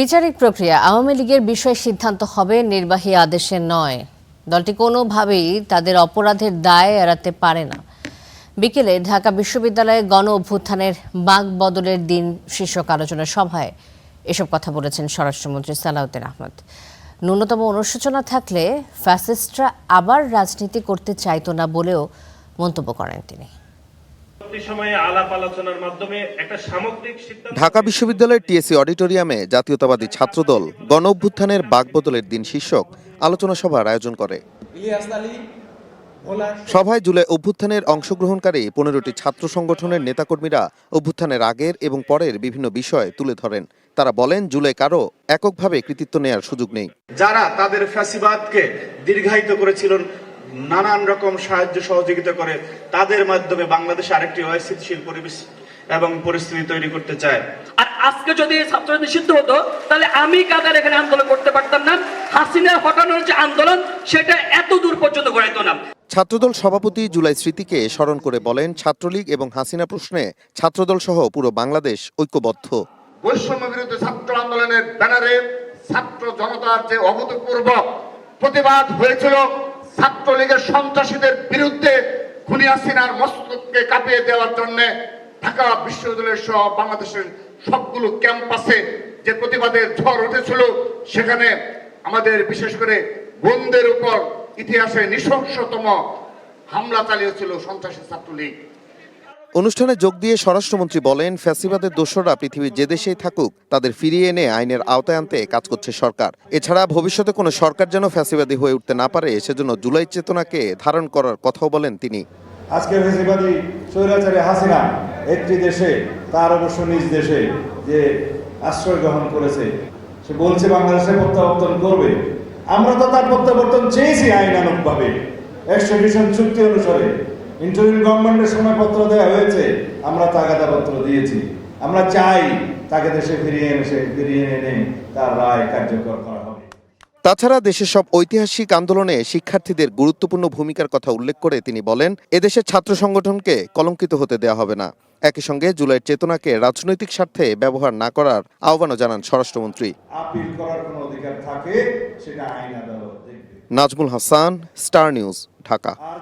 বিচারিক প্রক্রিয়া আওয়ামী লীগের বিষয়ে সিদ্ধান্ত হবে নির্বাহী আদেশে নয়। দলটি কোনোভাবেই তাদের অপরাধের দায় এড়াতে পারে না। বিকেলে ঢাকা বিশ্ববিদ্যালয়ে গণ অভ্যুত্থানের বাক বদলের দিন শীর্ষক আলোচনা সভায় এসব কথা বলেছেন স্বরাষ্ট্রমন্ত্রী সালাউদ্দিন আহমেদ। ন্যূনতম অনুশোচনা থাকলে ফ্যাসিস্টরা আবার রাজনীতি করতে চাইতো না বলেও মন্তব্য করেন তিনি। ঢাকা বিশ্ববিদ্যালয়ের টিএসসি অডিটোরিয়ামে জাতীয়তাবাদী ছাত্রদল গণ অভ্যুত্থানের বাকবদলের দিন শীর্ষক আলোচনা সভার আয়োজন করে। সভায় জুলাই অভ্যুত্থানের অংশগ্রহণকারী ১৫টি ছাত্র সংগঠনের নেতাকর্মীরা অভ্যুত্থানের আগের এবং পরের বিভিন্ন বিষয় তুলে ধরেন। তারা বলেন, জুলাই কারো এককভাবে কৃতিত্ব নেয়ার সুযোগ নেই। যারা তাদের ফ্যাসিবাদকে দীর্ঘায়িত করেছিলেন, নানান রকম সাহায্য সহযোগিতা করে তাদের মাধ্যমে বাংলাদেশে আরেকটি অস্থিতিশীল পরিবেশ এবং পরিস্থিতি তৈরি করতে চায়। আর আজকে যদি ছাত্র নিষিদ্ধ হতো তাহলে আমি কাদের এখানে আন্দোলন করতে পারতাম না। হাসিনা হটানোর যে আন্দোলন সেটা এত দূর পর্যন্ত গড়াইতো না। ছাত্রদল সভাপতি জুলাই স্মৃতিকে স্মরণ করে বলেন, ছাত্রলীগ এবং হাসিনা প্রশ্নে ছাত্রদল সহ পুরো বাংলাদেশ ঐক্যবদ্ধ। বৈষম্য বিরোধী ছাত্র আন্দোলনের ব্যানারে ছাত্র জনতার যে অভূতপূর্ব প্রতিবাদ হয়েছিল, ছাত্রলীগের সন্ত্রাসীদের বিরুদ্ধে খুনি হাসিনার মস্তককে কাঁপিয়ে দেওয়ার জন্য ঢাকা বিশ্ববিদ্যালয় সহ বাংলাদেশের সবগুলো ক্যাম্পাসে যে প্রতিবাদের ঝড় উঠেছিল, সেখানে আমাদের বিশেষ করে বোনদের উপর ইতিহাসে নৃশংসতম হামলা চালিয়েছিল সন্ত্রাসী ছাত্রলীগ। অনুষ্ঠানে যোগ দিয়ে স্বরাষ্ট্রমন্ত্রী বলেন, ফ্যাসিবাদের দোসররা পৃথিবীর যে দেশেই থাকুক তাদের ফিরিয়ে এনে আইনের আওতায় আনতে কাজ করছে সরকার। এছাড়া ভবিষ্যতে কোনো সরকার যেন ফ্যাসিবাদী হয়ে উঠতে না পারে সেজন্য জুলাই চেতনাকে ধারণ করার কথাও বলেন তিনি। আজকে ফ্যাসিবাদী স্বৈরাচারী হাসিনা একটি দেশে, তার অবশ্য নিজ দেশে যে আশ্রয় গ্রহণ করেছে, সে বলছে বাংলাদেশে প্রত্যাবর্তন করবে। আমরা তো তার প্রত্যাবর্তন চেয়েছি আইনানুগভাবে, এক্সট্রাডিশন চুক্তি অনুসারে। ইন্টারিম গভর্নমেন্টের সময় পত্র দেওয়া হয়েছে, আমরা তাগাদা পত্র দিয়েছি। আমরা চাই তাকে দেশে ফিরিয়ে এনে তার রায় কার্যকর করা হবে। তাছাড়া দেশের সব ঐতিহাসিক আন্দোলনে শিক্ষার্থীদের গুরুত্বপূর্ণ ভূমিকার কথা উল্লেখ করে তিনি বলেন, এদেশের ছাত্র সংগঠনকে কলঙ্কিত হতে দেওয়া হবে না। একই সঙ্গে জুলাইয়ের চেতনাকে রাজনৈতিক স্বার্থে ব্যবহার না করার আহ্বানও জানান স্বরাষ্ট্রমন্ত্রী। আপিল করার কোনো অধিকার থাকে, সেটা আইন আদালত দেখবে। Nazmul Hasan, star news, Dhaka.